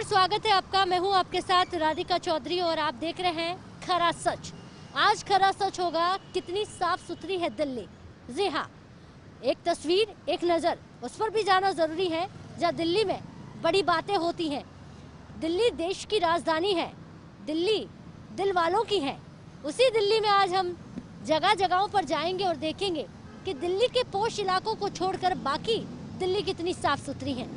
स्वागत है आपका। मैं हूं आपके साथ राधिका चौधरी और आप देख रहे हैं खरा सच। आज खरा सच होगा कितनी साफ सुथरी है दिल्ली। जी हाँ, एक तस्वीर एक नज़र उस पर भी जाना ज़रूरी है जहाँ दिल्ली में बड़ी बातें होती हैं। दिल्ली देश की राजधानी है, दिल्ली दिल वालों की है। उसी दिल्ली में आज हम जगह जगहों पर जाएंगे और देखेंगे कि दिल्ली के पोश इलाकों को छोड़कर बाकी दिल्ली कितनी साफ सुथरी है।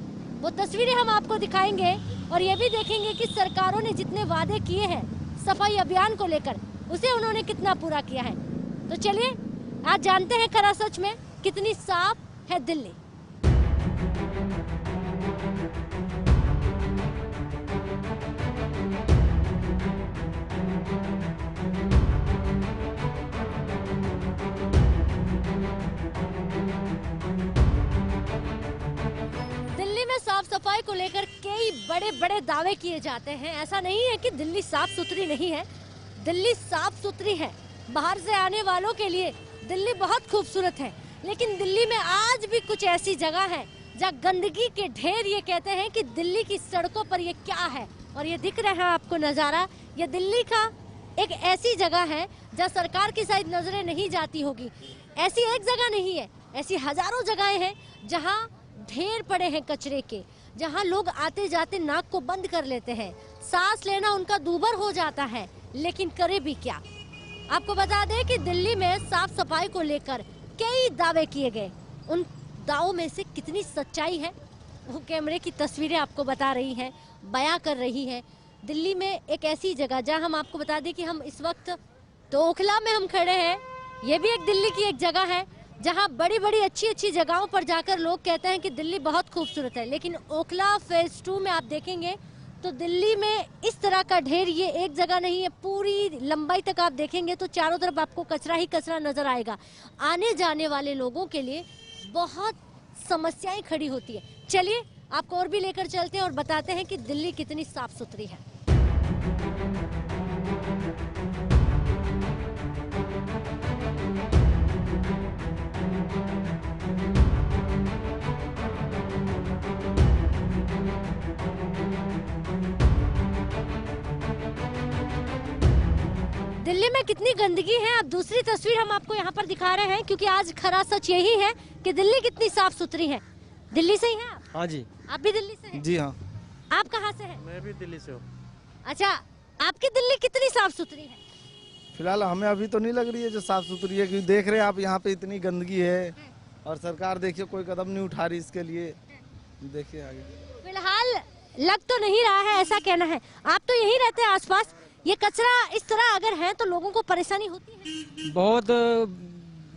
वो तस्वीरें हम आपको दिखाएंगे और ये भी देखेंगे कि सरकारों ने जितने वादे किए हैं सफाई अभियान को लेकर उसे उन्होंने कितना पूरा किया है। तो चलिए आज जानते हैं खरा सच में कितनी साफ है दिल्ली। साफ सफाई को लेकर कई बड़े बड़े दावे किए जाते हैं। ऐसा नहीं है कि दिल्ली साफ सुथरी नहीं है, दिल्ली साफ सुथरी है। बाहर से आने वालों के लिए दिल्ली बहुत खूबसूरत है, लेकिन दिल्ली में आज भी कुछ ऐसी जगह है जहाँ गंदगी के ढेर। ये कहते हैं कि दिल्ली की सड़कों पर ये क्या है। और ये दिख रहा है आपको नज़ारा, ये दिल्ली का एक ऐसी जगह है जहाँ सरकार की शायद नजरें नहीं जाती होगी। ऐसी एक जगह नहीं है, ऐसी हजारों जगहें हैं जहाँ ढेर पड़े हैं कचरे के, जहां लोग आते जाते नाक को बंद कर लेते हैं, सांस लेना उनका दूभर हो जाता है। लेकिन करे भी क्या। आपको बता दें कि दिल्ली में साफ सफाई को लेकर कई दावे किए गए। उन दावों में से कितनी सच्चाई है वो कैमरे की तस्वीरें आपको बता रही हैं, बयां कर रही हैं। दिल्ली में एक ऐसी जगह जहां हम आपको बता दें कि हम इस वक्त तो ओखला में हम खड़े हैं। ये भी एक दिल्ली की एक जगह है जहां बड़ी बड़ी अच्छी जगहों पर जाकर लोग कहते हैं कि दिल्ली बहुत खूबसूरत है। लेकिन ओखला फेज 2 में आप देखेंगे तो दिल्ली में इस तरह का ढेर ये एक जगह नहीं है, पूरी लंबाई तक आप देखेंगे तो चारों तरफ आपको कचरा ही कचरा नजर आएगा। आने जाने वाले लोगों के लिए बहुत समस्याएं खड़ी होती है। चलिए आपको और भी लेकर चलते हैं और बताते हैं कि दिल्ली कितनी साफ सुथरी है। दिल्ली में कितनी गंदगी है। अब दूसरी तस्वीर हम आपको यहाँ पर दिखा रहे हैं क्योंकि आज खरा सच यही है कि दिल्ली कितनी साफ सुथरी है। दिल्ली से ही हैं आप? हाँ जी। आप भी दिल्ली से हैं? जी हाँ। आप कहाँ से हैं? मैं भी दिल्ली से हूँ। अच्छा, आपकी दिल्ली कितनी साफ सुथरी है? फिलहाल हमें अभी तो नहीं लग रही है जो साफ सुथरी है, क्योंकि देख रहे हैं आप यहाँ पे इतनी गंदगी है और सरकार देखिए कोई कदम नहीं उठा रही इसके लिए। देखिए आगे फिलहाल लग तो नहीं रहा है, ऐसा कहना है। आप तो यहीं रहते हैं आसपास, ये कचरा इस तरह अगर है तो लोगों को परेशानी होती है? बहुत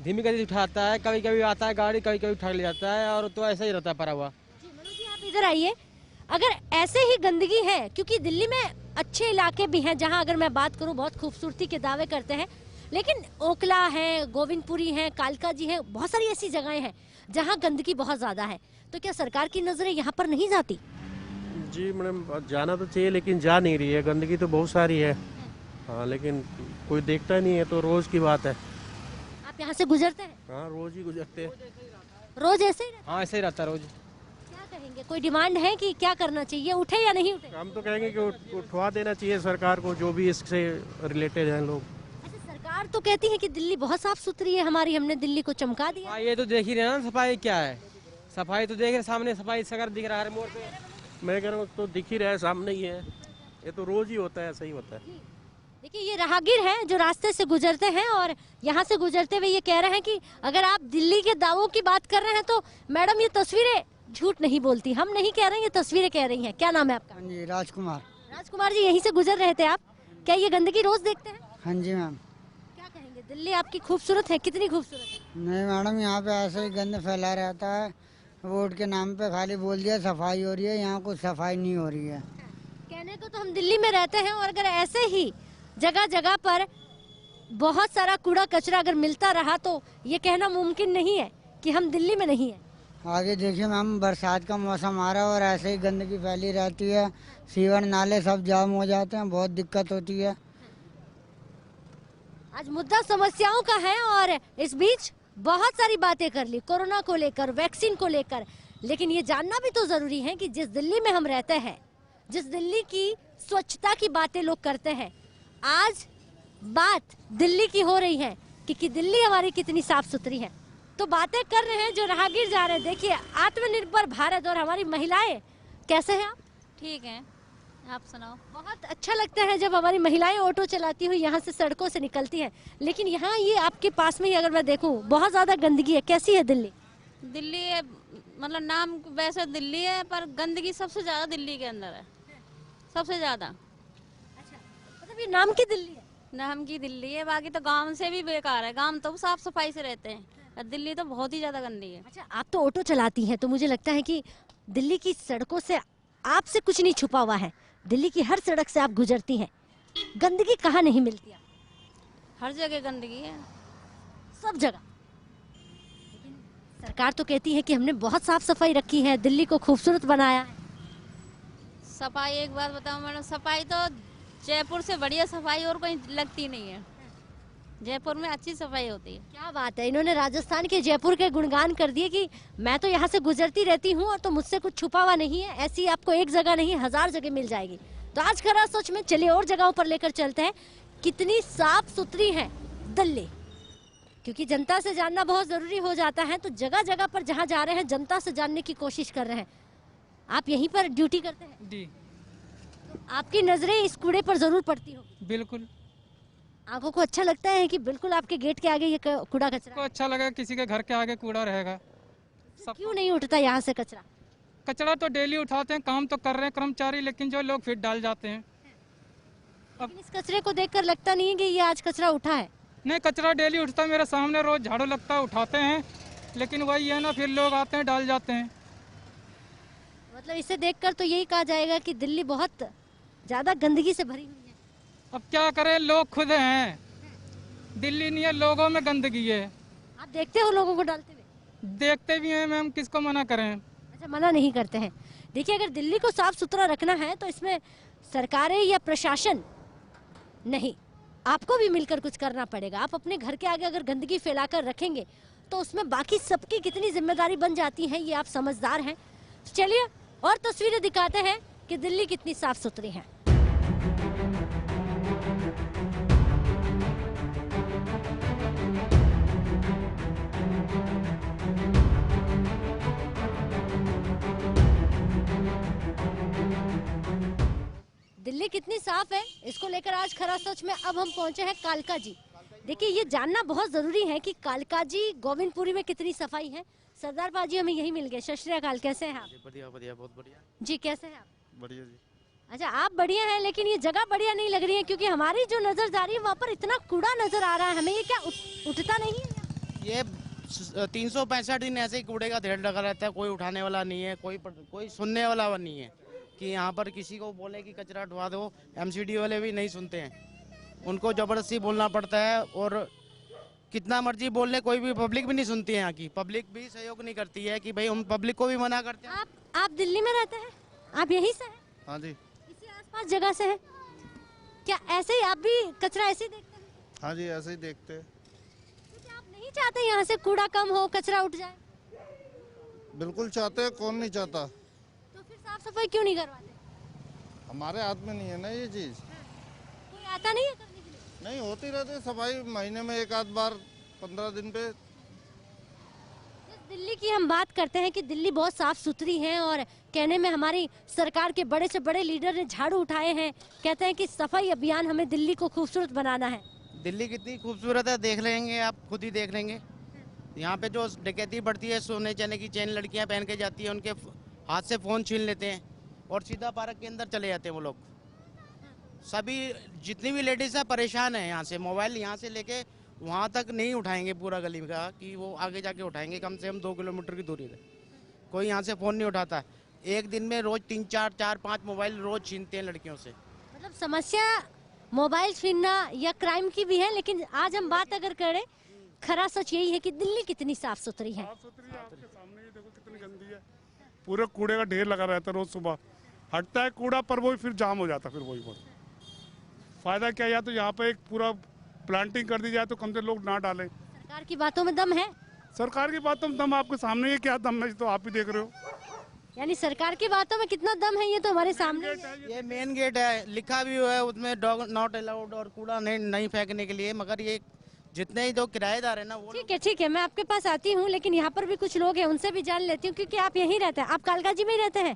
धीमी गति से उठाता है, कभी कभी आता है गाड़ी, कभी कभी उठा ले जाता है और तो ऐसा ही रहता है पड़ा हुआ। जी मनोज जी, आप इधर आइए। अगर ऐसे ही गंदगी है, क्योंकि दिल्ली में अच्छे इलाके भी हैं जहां अगर मैं बात करूं बहुत खूबसूरती के दावे करते हैं, लेकिन ओखला है, गोविंदपुरी है, कालका जी है, बहुत सारी ऐसी जगहें हैं जहाँ गंदगी बहुत ज्यादा है। तो क्या सरकार की नजरें यहाँ पर नहीं जाती? जी मैडम, जाना तो चाहिए लेकिन जा नहीं रही है। गंदगी तो बहुत सारी है हाँ, लेकिन कोई देखता नहीं है, तो रोज की बात है। आप यहाँ से गुजरते हैं? हाँ, रोज ही गुजरते हैं। रोज ऐसे ही रहता? हाँ, ऐसे ही रहता है रोज। क्या कहेंगे, कोई डिमांड है कि क्या करना चाहिए, उठे या नहीं उठे? हम तो कहेंगे कि उठवा देना चाहिए सरकार को, जो भी इससे रिलेटेड हैं लोग। अच्छा, सरकार तो कहती है कि दिल्ली बहुत साफ सुथरी है हमारी, हमने दिल्ली को चमका दिया। हाँ, ये तो देख ही रहे ना सफाई क्या है। सफाई तो देख रहे सामने, सफाई सगर दिख रहा है मोड़ पे। मैं कह रहा हूँ तो दिख ही रहा है, सामने ही है। ये तो रोज ही होता है, ऐसा ही होता है। देखिए ये राहगीर हैं जो रास्ते से गुजरते हैं और यहाँ से गुजरते हुए ये कह रहे हैं कि अगर आप दिल्ली के दावों की बात कर रहे हैं तो मैडम ये तस्वीरें झूठ नहीं बोलती। हम नहीं कह रहे हैं, ये तस्वीरें कह रही हैं। क्या नाम है आपका? हाँ जी, राजकुमार। राजकुमार जी, यहीं से गुजर रहे थे आप, क्या ये गंदगी रोज देखते हैं? हाँ जी मैम। क्या कहेंगे, दिल्ली आपकी खूबसूरत है, कितनी खूबसूरत है? नहीं मैडम, यहाँ पे ऐसे ही गंद फैला रहता है। वोट के नाम पे खाली बोल दिया सफाई हो रही है, यहाँ कुछ सफाई नहीं हो रही है। कहने को तो हम दिल्ली में रहते हैं और अगर ऐसे ही जगह जगह पर बहुत सारा कूड़ा कचरा अगर मिलता रहा तो ये कहना मुमकिन नहीं है कि हम दिल्ली में नहीं है। आगे देखिए मैम, बरसात का मौसम आ रहा है और ऐसे ही गंदगी फैली रहती है, सीवर नाले सब जाम हो जाते हैं, बहुत दिक्कत होती है। आज मुद्दा समस्याओं का है और इस बीच बहुत सारी बातें कर ली कोरोना को लेकर, वैक्सीन को लेकर, लेकिन ये जानना भी तो जरूरी है कि जिस दिल्ली में हम रहते हैं, जिस दिल्ली की स्वच्छता की बातें लोग करते हैं, आज बात दिल्ली की हो रही है कि दिल्ली हमारी कितनी साफ सुथरी है। तो बातें कर रहे हैं जो राहगीर जा रहे हैं। देखिए, आत्मनिर्भर भारत और हमारी महिलाएं कैसे हैं आप? ठीक है, आप सुनाओ। बहुत अच्छा लगता है जब हमारी महिलाएं ऑटो चलाती हुई यहाँ से सड़कों से निकलती हैं, लेकिन यहाँ ये आपके पास में ही अगर मैं देखूं बहुत ज्यादा गंदगी है। कैसी है दिल्ली? दिल्ली है, मतलब नाम वैसे दिल्ली है पर गंदगी सबसे ज्यादा दिल्ली के अंदर है, सबसे ज्यादा। अच्छा, मतलब ये नाम की दिल्ली है? नाम की दिल्ली है, बाकी तो गांव से भी बेकार है। गांव तो साफ सफाई से रहते हैं, और दिल्ली तो बहुत ही ज्यादा गंदी है। अच्छा, आप तो ऑटो चलाती हैं, तो मुझे लगता है कि दिल्ली की सड़कों से आपसे कुछ नहीं छुपा हुआ है। दिल्ली की हर सड़क से आप गुजरती हैं, गंदगी कहाँ नहीं मिलती है? हर जगह गंदगी है, सब जगह। लेकिन सरकार तो कहती है कि हमने बहुत साफ सफाई रखी है, दिल्ली को खूबसूरत बनाया है। सफाई एक बात बताऊं मैडम, सफाई तो जयपुर से बढ़िया सफाई और कहीं लगती नहीं है। जयपुर में अच्छी सफाई होती है। क्या बात है, इन्होंने राजस्थान के जयपुर के गुणगान कर दिए कि मैं तो यहाँ से गुजरती रहती हूँ और तो मुझसे कुछ छुपा हुआ नहीं है। ऐसी आपको एक जगह नहीं, 1000 जगह मिल जाएगी। तो आज खरा सच में चलिए और जगहों पर लेकर चलते हैं, कितनी साफ सुथरी है दिल्ली, क्योंकि जनता से जानना बहुत जरूरी हो जाता है। तो जगह जगह पर जहाँ जा रहे हैं जनता से जानने की कोशिश कर रहे हैं। आप यहीं पर ड्यूटी करते हैं? जी तो आपकी नजरें इस कूड़े पर जरूर पड़ती होगी। बिल्कुल। आंखों को अच्छा लगता है कि बिल्कुल आपके गेट के आगे ये कूड़ा कचरा को अच्छा लगा, किसी के घर के आगे कूड़ा रहेगा। सब क्यों नहीं उठता यहाँ से कचरा? कचरा तो डेली उठाते हैं, काम तो कर रहे हैं कर्मचारी, लेकिन जो लोग फिर डाल जाते हैं। लेकिन इस कचरे को देखकर लगता नहीं है कि ये आज कचरा उठा है। नहीं, कचरा डेली उठता है, मेरे सामने रोज झाड़ू लगता है, उठाते हैं, लेकिन वही है ना, फिर लोग आते हैं डाल जाते हैं। मतलब इसे देखकर तो यही कहा जाएगा कि दिल्ली बहुत ज्यादा गंदगी से भरी हुई है। अब क्या करें, लोग खुद हैं, दिल्ली नहीं है, लोगों में गंदगी है। आप देखते हो लोगों को डालते हुए? देखते भी हैं मैम, किसको मना करें। अच्छा, मना नहीं करते हैं। देखिए, अगर दिल्ली को साफ सुथरा रखना है तो इसमें सरकारें या प्रशासन नहीं, आपको भी मिलकर कुछ करना पड़ेगा। आप अपने घर के आगे अगर गंदगी फैलाकर रखेंगे तो उसमें बाकी सबकी कितनी जिम्मेदारी बन जाती है, ये आप समझदार हैं। चलिए और तस्वीरें दिखाते हैं कि दिल्ली कितनी साफ सुथरी है। दिल्ली कितनी साफ है, इसको लेकर आज खरा सच में अब हम पहुंचे हैं कालका जी। देखिए, ये जानना बहुत जरूरी है कि कालका जी गोविंदपुरी में कितनी सफाई है। सरदार बाजी हमें यही मिल गए। सत श्री अकाल, कैसे हैं आप? बढ़िया बढ़िया, बहुत बढ़िया जी। कैसे हैं आप? बढ़िया जी। अच्छा, आप बढ़िया हैं, लेकिन ये जगह बढ़िया नहीं लग रही है, क्योंकि हमारी जो नजर जा रही है वहाँ पर इतना कूड़ा नजर आ रहा है। हमें ये क्या उठता नहीं है? ये 365 दिन ऐसे ही कूड़े का ढेर लगा रहता है, कोई उठाने वाला नहीं है, कोई सुनने वाला नहीं है कि यहाँ पर किसी को बोले कि कचरा उठवा दो। एमसीडी वाले भी नहीं सुनते हैं, उनको जबरदस्ती बोलना पड़ता है, और कितना मर्जी बोल ले, कोई भी पब्लिक भी नहीं सुनती है। यहाँ की पब्लिक भी सहयोग नहीं करती है कि भाई हम पब्लिक को भी मना करते हैं। आप दिल्ली में रहते हैं? आप यहीं से हैं? हाँ जी। इसी आसपास जगह से है क्या? ऐसे ही आप भी कचरा ऐसे ही देखते हैं? हाँ जी, ऐसे ही देखते हैं। तो क्या आप नहीं चाहते यहाँ से कूड़ा कम हो, कचरा उठ जाए? बिल्कुल चाहते हैं, कौन नहीं चाहता। तो फिर साफ सफाई क्यों नहीं करवाते? हमारे हाथ में नहीं है ना ये चीज़। कोई आता नहीं है करने के लिए? नहीं, होती रहती सफाई, महीने में एक आध बार, 15 दिन पे। दिल्ली की हम बात करते हैं कि दिल्ली बहुत साफ सुथरी है, और कहने में हमारी सरकार के बड़े से बड़े लीडर ने झाड़ू उठाए हैं, कहते हैं कि सफाई अभियान हमें दिल्ली को खूबसूरत बनाना है। दिल्ली कितनी खूबसूरत है, देख लेंगे आप, खुद ही देख लेंगे। यहाँ पे जो डकैती बढ़ती है, सोने चांदी की चेन लड़कियाँ पहन के जाती है, उनके हाथ से फ़ोन छीन लेते हैं और सीधा पार्क के अंदर चले जाते हैं वो लोग। सभी जितनी भी लेडीज़ हैं परेशान हैं यहाँ से। मोबाइल यहाँ से लेके वहाँ तक नहीं उठाएंगे पूरा गली का, कि वो आगे जाके उठाएंगे, कम से कम 2 किलोमीटर की दूरी पे। कोई यहाँ से फ़ोन नहीं उठाता। एक दिन में रोज 3-4-5 मोबाइल रोज छीनते हैं लड़कियों से। मतलब समस्या मोबाइल छीनना या क्राइम की भी है, लेकिन आज हम बात अगर करें, खरा सच यही है कि दिल्ली कितनी साफ सुथरी है। सामने ही देखो कितनी गंदी है, पूरे कूड़े का ढेर लगा रहता है, रोज सुबह हटता है कूड़ा पर वही फिर जाम हो जाता है, फिर वही पर फायदा क्या, या तो यहाँ पे एक पूरा प्लांटिंग कर दी जाए तो कम से लोग ना डालें। सरकार की बातों में दम है? सरकार की बातों में दम आपके सामने ही, क्या दम है तो आप ही देख रहे हो। यानी सरकार की बातों में कितना दम है ये तो हमारे सामने है। ये मेन गेट है, लिखा भी हुआ है उसमें डॉग नॉट अलाउड और कूड़ा नहीं फेंकने के लिए, मगर ये जितने ही जो किराएदार है ना वो ठीक है, मैं आपके पास आती हूँ, लेकिन यहाँ पर भी कुछ लोग हैं, उनसे भी जान लेती हूँ, क्योंकि आप यहीं रहते हैं। आप कालकाजी में ही रहते हैं?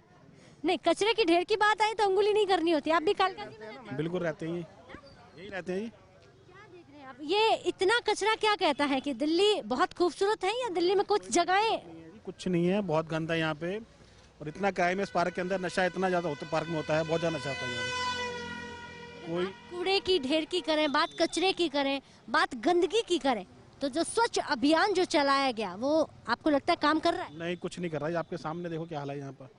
नहीं, कचरे की ढेर की बात आई तो अंगुली नहीं करनी होती। आप भी कालकाजी में रहते हैं? बिल्कुल रहते हैं, यही रहते हैं। क्या देख रहे हैं आप? ये इतना कचरा क्या कहता है कि दिल्ली बहुत खूबसूरत है, या दिल्ली में कुछ जगहें? कुछ नहीं है, बहुत गंदा है यहाँ पे, और इतना क्राइम है इस पार्क के अंदर, नशा इतना ज्यादा होता पार्क में होता है, बहुत ज्यादा नशा होता है यहाँ। कोई कूड़े की ढेर की करें, बात कचरे की करें, बात गंदगी की करें, तो जो स्वच्छ अभियान जो चलाया गया वो आपको लगता है काम कर रहा है? नहीं, कुछ नहीं कर रहा है। आपके सामने देखो क्या हाल है यहाँ पर,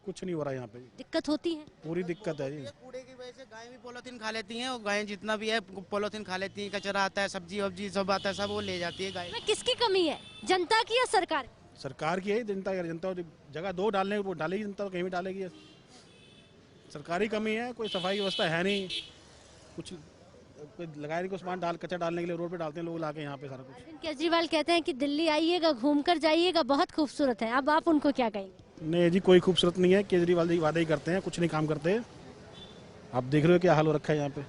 कुछ नहीं हो रहा है यहाँ पे। दिक्कत होती है? पूरी दिक्कत है जी। कूड़े की वजह से गाय भी पॉलीथीन खा लेती हैं, और गाय जितना भी है पॉलीथीन खा लेती हैं, कचरा आता है, सब्जी वब्जी सब आता है, सब वो ले जाती है गाय। किसकी कमी है, जनता की या सरकार? सरकार की है, जनता जगह दो डालने वो डालेगी, जनता तो कहीं भी डालेगी। सरकारी कमी है, कोई सफाई व्यवस्था है नहीं, कुछ कोई लगाए नहीं, कुछ सामान कचरा डालने के लिए रोड पे डालते हैं लोग लाके यहाँ पे सारा कुछ। अरविंद केजरीवाल कहते हैं कि दिल्ली आइएगा, घूम कर जाइएगा, बहुत खूबसूरत है। अब आप उनको क्या कहेंगे? नहीं जी, कोई खूबसूरत नहीं है, केजरीवाल जी वादे ही करते हैं, कुछ नहीं काम करते। आप देख रहे हो क्या हाल हो रखा है यहाँ पे।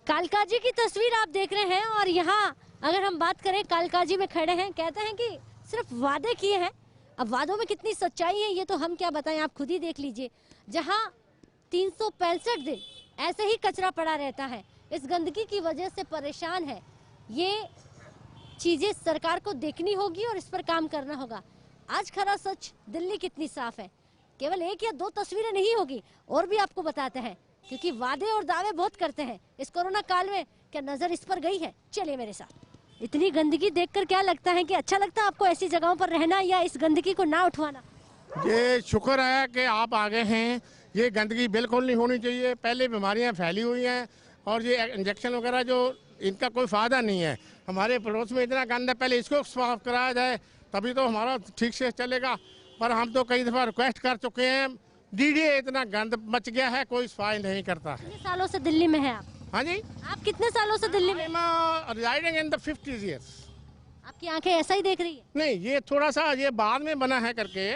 कालकाजी की तस्वीर आप देख रहे हैं, और यहाँ अगर हम बात करें, कालकाजी में खड़े हैं, कहते हैं कि सिर्फ वादे किए हैं। अब वादों में कितनी सच्चाई है ये तो हम क्या बताएं, आप खुद ही देख लीजिए। जहां 365 दिन ऐसे ही कचरा पड़ा रहता है, इस गंदगी की वजह से परेशान है, ये चीजें सरकार को देखनी होगी और इस पर काम करना होगा। आज खरा सच, दिल्ली कितनी साफ है। केवल एक या दो तस्वीरें नहीं होगी, और भी आपको बताते हैं, क्योंकि वादे और दावे बहुत करते हैं। इस कोरोना काल में क्या नजर इस पर गई है? चलिए मेरे साथ। इतनी गंदगी देखकर क्या लगता है कि अच्छा लगता है आपको ऐसी जगहों पर रहना, या इस गंदगी को ना उठवाना? ये शुक्र है कि आप आगे हैं। ये गंदगी बिल्कुल नहीं होनी चाहिए, पहले बीमारियां फैली हुई हैं, और ये इंजेक्शन वगैरह जो इनका कोई फ़ायदा नहीं है। हमारे पड़ोस में इतना गंद है, पहले इसको साफ कराया जाए तभी तो हमारा ठीक से चलेगा। पर हम तो कई दफ़ा रिक्वेस्ट कर चुके हैं, डीडीए इतना गंद मच गया है, कोई सफाई नहीं करता। कितने सालों से दिल्ली में है आप? हाँ जी, आप कितने सालों से दिल्ली में? Residing in the 50 years। आपकी आंखें ऐसा ही देख रही है? नहीं, ये थोड़ा सा ये बाद में बना है करके,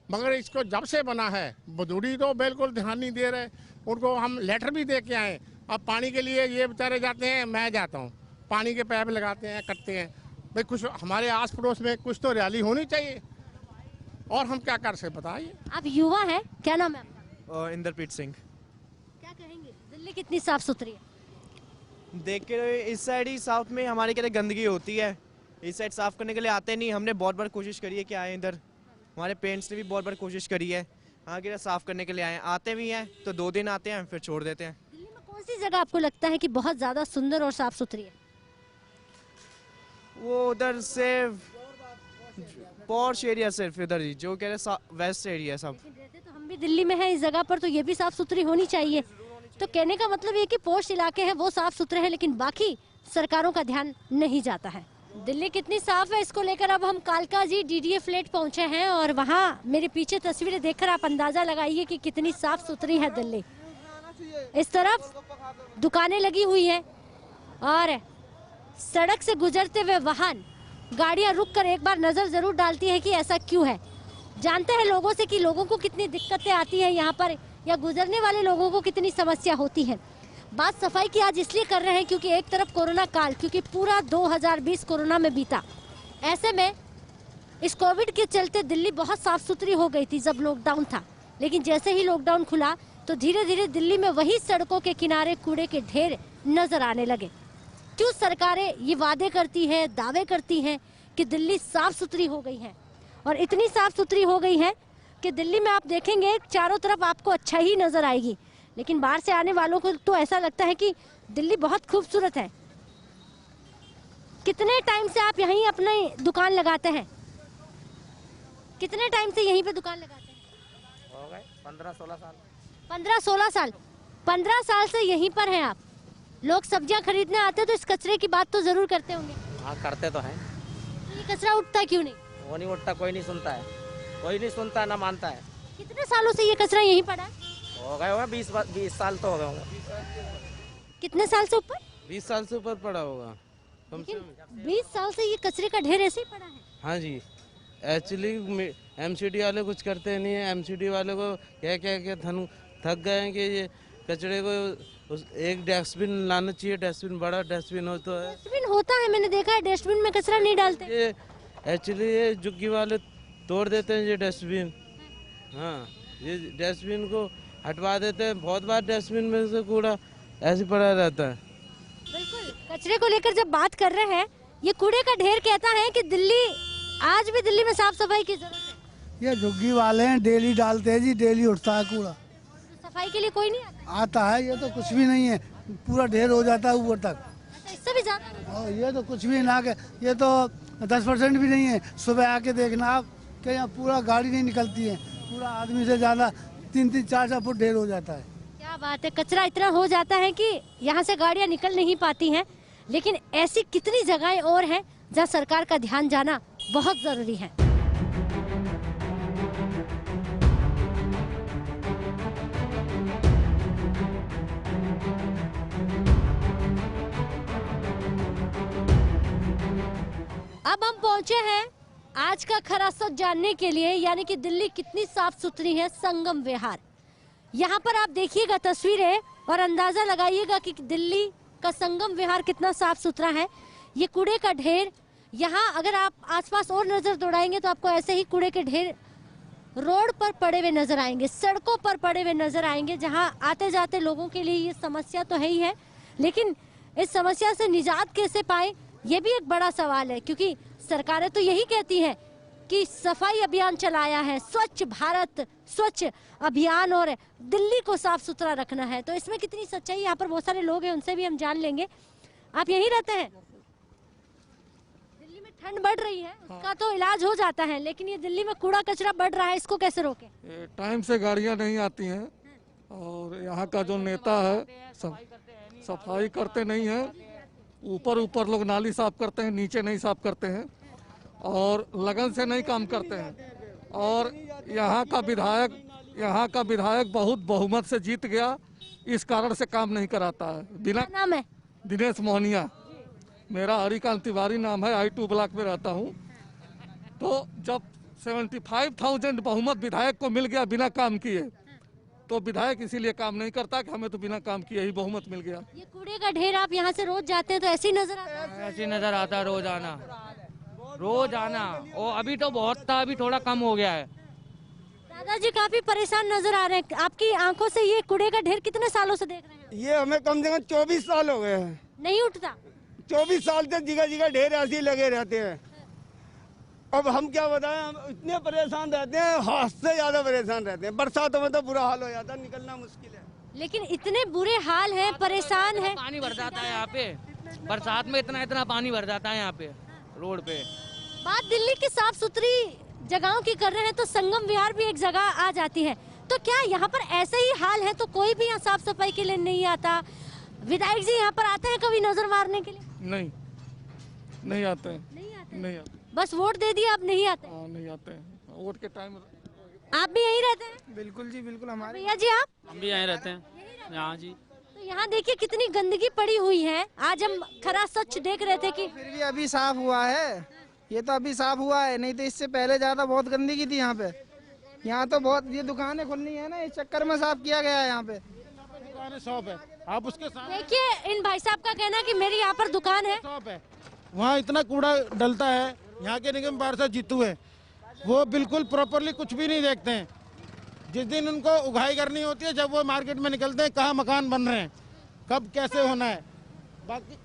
मगर इसको जब से बना है बदूड़ी तो बिल्कुल ध्यान नहीं दे रहे। उनको हम लेटर भी दे के आए। अब पानी के लिए ये बेचारे जाते हैं, मैं जाता हूँ, पानी के पाइप लगाते हैं, करते हैं। भाई कुछ हमारे आस पड़ोस में कुछ तो रैली होनी चाहिए, और हम क्या कर सकते बताइए। आप युवा हैं, क्या नाम है आपका? इंद्रप्रीत सिंह। क्या कहेंगे, दिल्ली कितनी साफ सुथरी है? देख के इस साइड ही साउथ में हमारे क्या गंदगी होती है, इस साइड साफ करने के लिए आते नहीं। हमने बहुत बार कोशिश करी है कि आए इधर, हमारे पेरेंट्स ने भी बहुत बार कोशिश करी है, हाँ कि साफ करने के लिए आए, आते भी हैं तो 2 दिन आते हैं फिर छोड़ देते हैं। दिल्ली में कौन सी जगह आपको लगता है कि बहुत ज्यादा सुंदर और साफ सुथरी है? वो उधर से पॉश एरिया सिर्फ इधर ही, जो कह रहे वेस्ट एरिया सब। रहते तो हम भी दिल्ली में है, इस जगह पर तो ये भी साफ सुथरी होनी चाहिए। तो कहने का मतलब ये कि पोस्ट इलाके हैं वो साफ सुथरे हैं, लेकिन बाकी सरकारों का ध्यान नहीं जाता है। दिल्ली कितनी साफ है, इसको लेकर अब हम कालकाजी डीडीए फ्लैट पहुंचे हैं, और वहाँ मेरे पीछे तस्वीरें देखकर आप अंदाजा लगाइए कि कितनी साफ सुथरी है दिल्ली। इस तरफ दुकानें लगी हुई हैं, और सड़क से गुजरते हुए वाहन, गाड़ियां रुककर एक बार नजर जरूर डालती है कि ऐसा क्यों है। जानते हैं लोगों से कि लोगों को कितनी दिक्कतें आती हैं यहाँ पर, या गुजरने वाले लोगों को कितनी समस्या होती है। बात सफाई की आज इसलिए कर रहे हैं क्योंकि एक तरफ कोरोना काल, क्योंकि पूरा 2020 कोरोना में बीता। ऐसे में इस कोविड के चलते दिल्ली बहुत साफ सुथरी हो गई थी जब लॉकडाउन था, लेकिन जैसे ही लॉकडाउन खुला तो धीरे धीरे दिल्ली में वही सड़कों के किनारे कूड़े के ढेर नजर आने लगे। क्यों सरकारें ये वादे करती हैं, दावे करती हैं कि दिल्ली साफ सुथरी हो गई है, और इतनी साफ सुथरी हो गई है कि दिल्ली में आप देखेंगे चारों तरफ आपको अच्छा ही नजर आएगी, लेकिन बाहर से आने वालों को तो ऐसा लगता है कि दिल्ली बहुत खूबसूरत है। कितने टाइम से आप यहीं अपनी दुकान लगाते हैं? कितने टाइम से यहीं पे दुकान लगाते हैं? हो गए 15-16 साल। 15-16 साल। 15 साल से यहीं पर हैं आप। लोग सब्जियां खरीदने आते हैं तो इस कचरे की बात तो जरूर करते होंगे। हाँ, करते तो हैं। ये ये कचरा उठता क्यों नहीं? वो नहीं उठता, कोई नहीं सुनता है, कोई नहीं सुनता ना मानता है। कितने सालों से ये कचरा यहीं पड़ा है? हो गए होगा 20 साल तो हो गए होंगे। कितने साल से ऊपर? 20 साल से ऊपर पड़ा होगा। 20 साल से ये कचरे का ढेर ऐसे ही पड़ा है? हाँ जी, एक्चुअली एमसीडी वाले कुछ करते नहीं है। एमसीडी वाले को क्या क्या क्या थक गए हैं कि ये कचरे को एक डस्टबिन लाना चाहिए। डस्टबिन, बड़ा डस्टबिन हो तो है। डस्टबिन होता है, मैंने देखा है, डस्टबिन में कचरा नहीं डालते। ये एक्चुअली ये झुग्गी वाले तोड़ देते हैं ये डस्टबिन। हाँ, ये डस्टबिन को हटवा देते हैं। बहुत बार डस्टबिन में से कूड़ा ऐसे पड़ा रहता है। बिल्कुल, कचरे को लेकर जब बात कर रहे हैं, ये कूड़े का ढेर कहता है कि दिल्ली, आज भी दिल्ली में साफ सफाई की जरूरत है। ये झुग्गी वाले हैं, डेली डालते हैं जी, डेली उठता है कूड़ा। तो सफाई के लिए कोई नहीं आता है, ये तो कुछ भी नहीं है, पूरा ढेर हो जाता है ऊपर तक। अच्छा, इससे भी ज्यादा? और ये तो कुछ भी ना, ये तो 10% भी नहीं है। सुबह आके देखना आप कि यहाँ पूरा गाड़ी नहीं निकलती है, पूरा आदमी से ज्यादा 3-3, 4-4 फुट ढेर हो जाता है। क्या बात है, कचरा इतना हो जाता है कि यहाँ से गाड़ियाँ निकल नहीं पाती हैं। लेकिन ऐसी कितनी जगहें और हैं जहाँ सरकार का ध्यान जाना बहुत जरूरी है। अब हम पहुंचे हैं आज का खरा सच जानने के लिए, यानी कि दिल्ली कितनी साफ सुथरी है। संगम विहार, यहाँ पर आप देखिएगा तस्वीरें और अंदाजा लगाइएगा कि दिल्ली का संगम विहार कितना साफ सुथरा है। ये कूड़े का ढेर, यहाँ अगर आप आसपास और नजर दौड़ाएंगे तो आपको ऐसे ही कूड़े के ढेर रोड पर पड़े हुए नजर आएंगे, सड़कों पर पड़े हुए नजर आएंगे, जहाँ आते जाते लोगों के लिए ये समस्या तो है ही है। लेकिन इस समस्या से निजात कैसे पाए, ये भी एक बड़ा सवाल है, क्योंकि सरकारें तो यही कहती हैं कि सफाई अभियान चलाया है, स्वच्छ भारत स्वच्छ अभियान, और दिल्ली को साफ सुथरा रखना है। तो इसमें कितनी सच्चाई, यहाँ पर बहुत सारे लोग हैं, उनसे भी हम जान लेंगे। आप यहीं रहते हैं? दिल्ली में ठंड बढ़ रही है, उसका तो इलाज हो जाता है, लेकिन ये दिल्ली में कूड़ा कचरा बढ़ रहा है, इसको कैसे रोके? टाइम से गाड़ियाँ नहीं आती हैं और यहाँ का जो नेता है सफाई करते नहीं है। ऊपर लोग नाली साफ करते हैं, नीचे नहीं साफ करते हैं और लगन से नहीं काम करते हैं। और यहाँ का विधायक बहुत बहुमत से जीत गया, इस कारण से काम नहीं कराता है। बिना नाम है दिनेश मोहनिया, मेरा हरिकांत तिवारी नाम है, I2 ब्लॉक में रहता हूँ। तो जब 75,000 बहुमत विधायक को मिल गया बिना काम किए, तो विधायक इसीलिए काम नहीं करता कि हमें तो बिना काम किए ही बहुमत मिल गया। ये कूड़े का ढेर, आप यहाँ से रोज जाते हैं तो ऐसे ही नजर आता है? ऐसे नजर आता है, रोज आना। और अभी तो बहुत था, अभी थोड़ा कम हो गया है। दादाजी काफी परेशान नजर आ रहे हैं, आपकी आंखों से ये कूड़े का ढेर कितने सालों से देख रहे हैं? ये हमें कम से कम 24 साल हो गए हैं। नहीं उठता? 24 साल से जगह ढेर ऐसे ही लगे रहते हैं। अब हम क्या बताएं, हम इतने परेशान रहते हैं, हाथ से ज्यादा परेशान रहते हैं। बरसातों में तो बुरा हाल हो जाता है, निकलना मुश्किल है। लेकिन इतने बुरे हाल हैं, परेशान हैं। पानी भर जाता है यहाँ पे, बरसात में इतना पानी भर जाता है यहाँ पे रोड पे। बात दिल्ली की साफ सुथरी जगहों की कर रहे हैं तो संगम विहार भी एक जगह आ जाती है। तो क्या यहाँ पर ऐसे ही हाल है तो कोई भी यहाँ साफ सफाई के लिए नहीं आता? विधायक जी यहाँ पर आते हैं कभी नजर मारने के लिए? नहीं आते हैं। नहीं आते, बस वोट दे दिया, अब नहीं आते? नहीं आते हैं, वोट के टाइम। आप भी यहीं रहते हैं? बिल्कुल जी, बिल्कुल। हमारे भैया जी आप? हम भी यहीं रहते हैं, यहाँ जी। तो यहाँ देखिए कितनी गंदगी पड़ी हुई है। आज हम खरा सच देख रहे थे कि फिर भी अभी साफ हुआ है, ये तो अभी साफ हुआ है, नहीं तो इससे पहले ज्यादा बहुत गंदगी थी यहाँ पे। यहाँ तो बहुत, ये दुकानें खुलनी है ना, इस चक्कर में साफ किया गया है यहाँ पे। दुकानें शॉप है, आप उसके सामने देखिए इन भाई साहब का कहना है कि मेरी यहाँ पर दुकान है, शॉप है, वहाँ इतना कूड़ा डलता है। यहाँ के निगम पार्षद जीतू है, वो बिल्कुल प्रॉपरली कुछ भी नहीं देखते हैं। जिस दिन उनको उगाई करनी होती है, जब वो मार्केट में निकलते हैं, कहाँ मकान बन रहे हैं, कब कैसे होना है, बाकी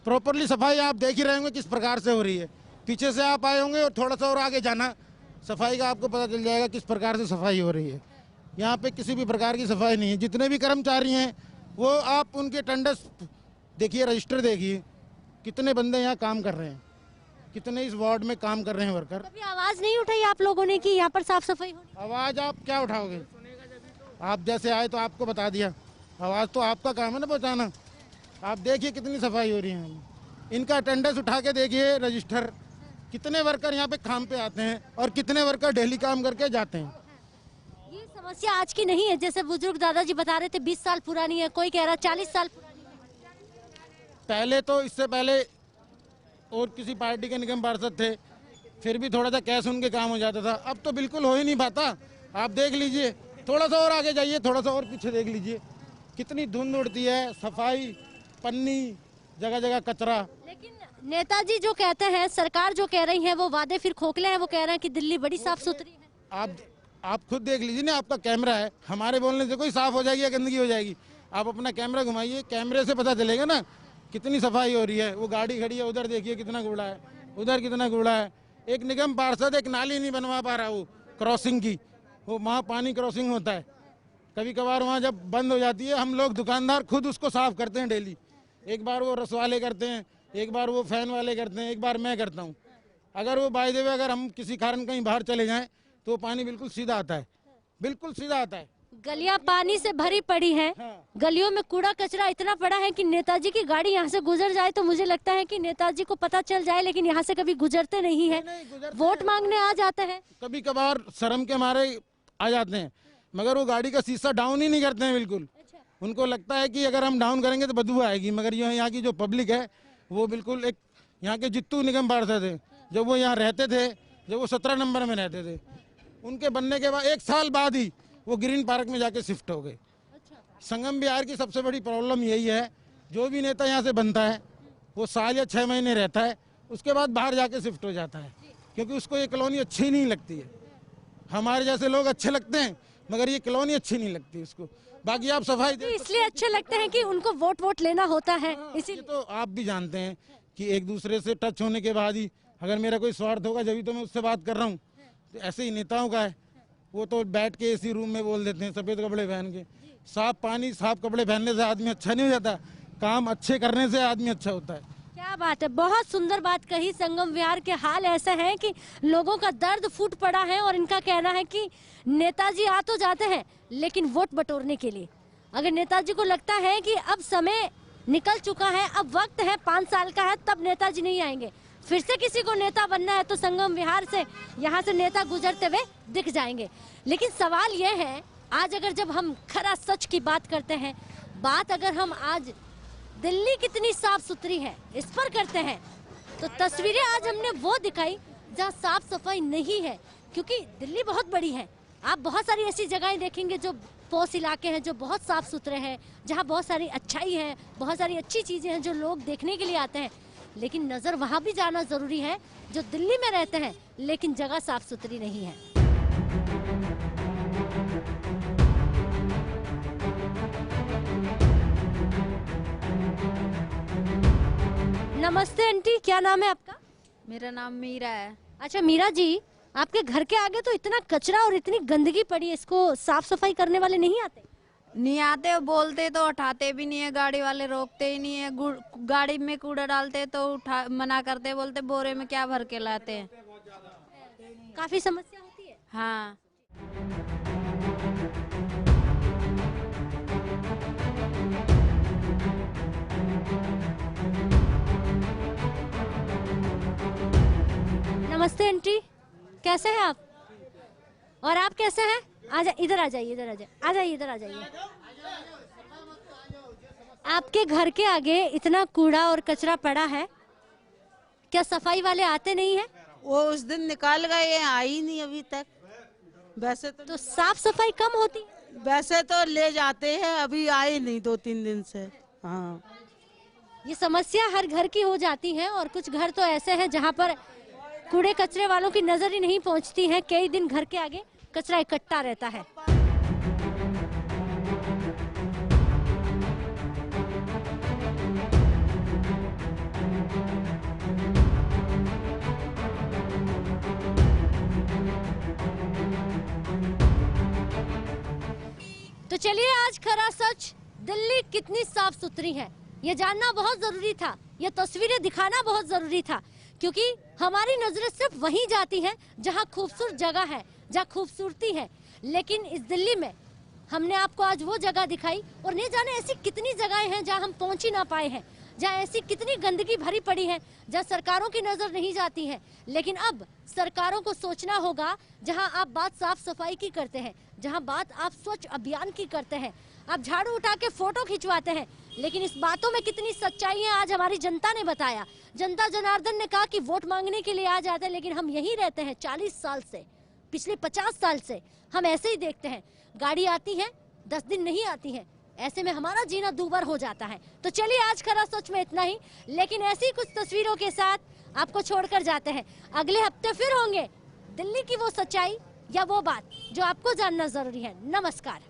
प्रॉपरली सफाई आप देख ही रहे होंगे किस प्रकार से हो रही है। पीछे से आप आए होंगे और थोड़ा सा और आगे जाना, सफाई का आपको पता चल जाएगा किस प्रकार से सफाई हो रही है। यहाँ पे किसी भी प्रकार की सफाई नहीं है। जितने भी कर्मचारी हैं वो आप उनके अटेंडेंस देखिए, रजिस्टर देखिए, कितने बंदे यहाँ काम कर रहे हैं, कितने इस वार्ड में काम कर रहे हैं वर्कर। कभी आवाज नहीं उठाई आप लोगों ने कि यहाँ पर साफ सफाई हो? आवाज आप क्या उठाओगे, आप जैसे आए तो आपको बता दिया, आवाज तो आपका काम है ना पहुँचाना। आप देखिए कितनी सफाई हो रही है। इनका अटेंडेंस उठा के देखिए रजिस्टर, कितने वर्कर यहाँ पे काम पे आते हैं और कितने वर्कर डेली काम करके जाते हैं। ये समस्या आज की नहीं है, जैसे बुजुर्ग दादाजी बता रहे थे 20 साल पुरानी है, कोई कह रहा 40 साल पुरानी है। पहले तो इससे पहले और किसी पार्टी के निगम पार्षद थे, फिर भी थोड़ा सा कैश उनके काम हो जाता था, अब तो बिल्कुल हो ही नहीं पाता। आप देख लीजिए, थोड़ा सा और आगे जाइए, थोड़ा सा और पीछे देख लीजिए, कितनी धुंध उड़ती है, सफाई, पन्नी, जगह जगह कचरा। लेकिन नेताजी जो कहते हैं, सरकार जो कह रही है, वो वादे फिर खोखले हैं। वो कह रहे हैं कि दिल्ली बड़ी साफ सुथरी है। आप खुद देख लीजिए ना, आपका कैमरा है, हमारे बोलने से कोई साफ हो जाएगी या गंदगी हो जाएगी? आप अपना कैमरा घुमाइए, कैमरे से पता चलेगा ना कितनी सफाई हो रही है। वो गाड़ी खड़ी है, उधर देखिए कितना कूड़ा है, उधर कितना कूड़ा है। एक निगम पार्षद एक नाली नहीं बनवा पा रहा, वो क्रॉसिंग की, वो वहाँ पानी क्रॉसिंग होता है, कभी कभार वहाँ जब बंद हो जाती है, हम लोग दुकानदार खुद उसको साफ करते हैं डेली। एक बार वो रस वाले करते हैं, एक बार वो फैन वाले करते हैं, एक बार मैं करता हूँ। अगर वो बाय द वे अगर हम किसी कारण कहीं बाहर चले जाएं तो वो पानी बिल्कुल सीधा आता है, बिल्कुल सीधा आता है। गलियां पानी से भरी पड़ी हैं। गलियों में कूड़ा कचरा इतना पड़ा है कि नेताजी की गाड़ी यहाँ से गुजर जाए तो मुझे लगता है कि नेताजी को पता चल जाए, लेकिन यहाँ से कभी गुजरते नहीं है। वोट मांगने आ जाते हैं, कभी कभार शर्म के मारे आ जाते हैं, मगर वो गाड़ी का शीशा डाउन ही नहीं करते हैं बिल्कुल। उनको लगता है कि अगर हम डाउन करेंगे तो बदबू आएगी, मगर यहाँ की जो पब्लिक है वो बिल्कुल एक, यहाँ के जित्तू निगम पार्षद थे, जब वो यहाँ रहते थे, जब वो 17 नंबर में रहते थे, उनके बनने के बाद 1 साल बाद ही वो ग्रीन पार्क में जाके शिफ्ट हो गए। संगम बिहार की सबसे बड़ी प्रॉब्लम यही है, जो भी नेता यहाँ से बनता है वो साल या 6 महीने रहता है, उसके बाद बाहर जाके शिफ्ट हो जाता है, क्योंकि उसको ये कॉलोनी अच्छी नहीं लगती है। हमारे जैसे लोग अच्छे लगते हैं, मगर ये कॉलोनी अच्छी नहीं लगती उसको। बाकी आप सफाई इसलिए अच्छे लगते हैं कि उनको वोट लेना होता है। इसीलिए तो आप भी जानते हैं कि एक दूसरे से टच होने के बाद ही, अगर मेरा कोई स्वार्थ होगा जब तो मैं उससे बात कर रहा हूँ। तो ऐसे ही नेताओं का है, वो तो बैठ के इसी रूम में बोल देते हैं सफ़ेद कपड़े पहन के। साफ पानी साफ कपड़े पहनने से आदमी अच्छा नहीं हो जाता, काम अच्छे करने से आदमी अच्छा होता है। क्या बात है, बहुत सुंदर बात कही। संगम विहार के हाल ऐसे हैं कि लोगों का दर्द फूट पड़ा है और इनका कहना है कि नेताजी आ तो जाते हैं लेकिन वोट बटोरने के लिए। अगर नेताजी को लगता है कि अब समय निकल चुका है, अब वक्त है 5 साल का है, तब नेताजी नहीं आएंगे। फिर से किसी को नेता बनना है तो संगम विहार से यहाँ से नेता गुजरते हुए दिख जाएंगे। लेकिन सवाल यह है, आज अगर जब हम खरा सच की बात करते हैं, बात अगर हम आज दिल्ली कितनी साफ सुथरी है इस पर करते हैं, तो तस्वीरें आज हमने वो दिखाई जहाँ साफ सफाई नहीं है, क्योंकि दिल्ली बहुत बड़ी है। आप बहुत सारी ऐसी जगहें देखेंगे जो पॉश इलाके हैं, जो बहुत साफ सुथरे हैं, जहाँ बहुत सारी अच्छाई है, बहुत सारी अच्छी चीजें हैं जो लोग देखने के लिए आते हैं। लेकिन नजर वहाँ भी जाना जरूरी है जो दिल्ली में रहते हैं लेकिन जगह साफ सुथरी नहीं है। नमस्ते आंटी, क्या नाम है आपका? मेरा नाम मीरा है। अच्छा मीरा जी, आपके घर के आगे तो इतना कचरा और इतनी गंदगी पड़ी है, इसको साफ सफाई करने वाले नहीं आते? नहीं आते, बोलते तो उठाते भी नहीं है, गाड़ी वाले रोकते ही नहीं है। गाड़ी में कूड़ा डालते तो मना करते, बोलते बोरे में क्या भर के लाते हैं। काफी समस्या होती है। हाँ। नमस्ते आंटी, कैसे हैं आप? और आप कैसे हैं? आजा, इधर आ जाइए, इधर आ जाइए, आ जाइए, इधर आ जाइए। आपके घर के आगे इतना कूड़ा और कचरा पड़ा है, क्या सफाई वाले आते नहीं हैं? वो उस दिन निकाल गए, आई नहीं अभी तक। वैसे तो साफ सफाई कम होती? वैसे तो ले जाते हैं, अभी आए नहीं 2-3 दिन से। हाँ, ये समस्या हर घर की हो जाती है और कुछ घर तो ऐसे हैं जहाँ पर कूड़े कचरे वालों की नजर ही नहीं पहुँचती है। कई दिन घर के आगे कचरा इकट्ठा रहता है। तो चलिए, आज खरा सच, दिल्ली कितनी साफ सुथरी है ये जानना बहुत जरूरी था, ये तस्वीरें दिखाना बहुत जरूरी था, क्योंकि हमारी नजरें सिर्फ वहीं जाती हैं जहां खूबसूरत जगह है, जहां खूबसूरती है। लेकिन इस दिल्ली में हमने आपको आज वो जगह दिखाई, और नहीं जाने ऐसी कितनी जगहें हैं जहां हम पहुंच ही ना पाए हैं। जहाँ ऐसी कितनी गंदगी भरी पड़ी है, जहाँ सरकारों की नजर नहीं जाती है। लेकिन अब सरकारों को सोचना होगा, जहाँ आप बात साफ सफाई की करते हैं, जहाँ बात आप स्वच्छ अभियान की करते हैं, आप झाड़ू उठा के फोटो खिंचवाते हैं, लेकिन इस बातों में कितनी सच्चाई है आज हमारी जनता ने बताया। जनता जनार्दन ने कहा कि वोट मांगने के लिए आ जाते हैं, लेकिन हम यहीं रहते हैं 40 साल से, पिछले 50 साल से हम ऐसे ही देखते हैं। गाड़ी आती है 10 दिन नहीं आती है, ऐसे में हमारा जीना दूभर हो जाता है। तो चलिए आज खरा सच में इतना ही, लेकिन ऐसी कुछ तस्वीरों के साथ आपको छोड़कर जाते हैं। अगले हफ्ते फिर होंगे दिल्ली की वो सच्चाई या वो बात जो आपको जानना जरूरी है। नमस्कार।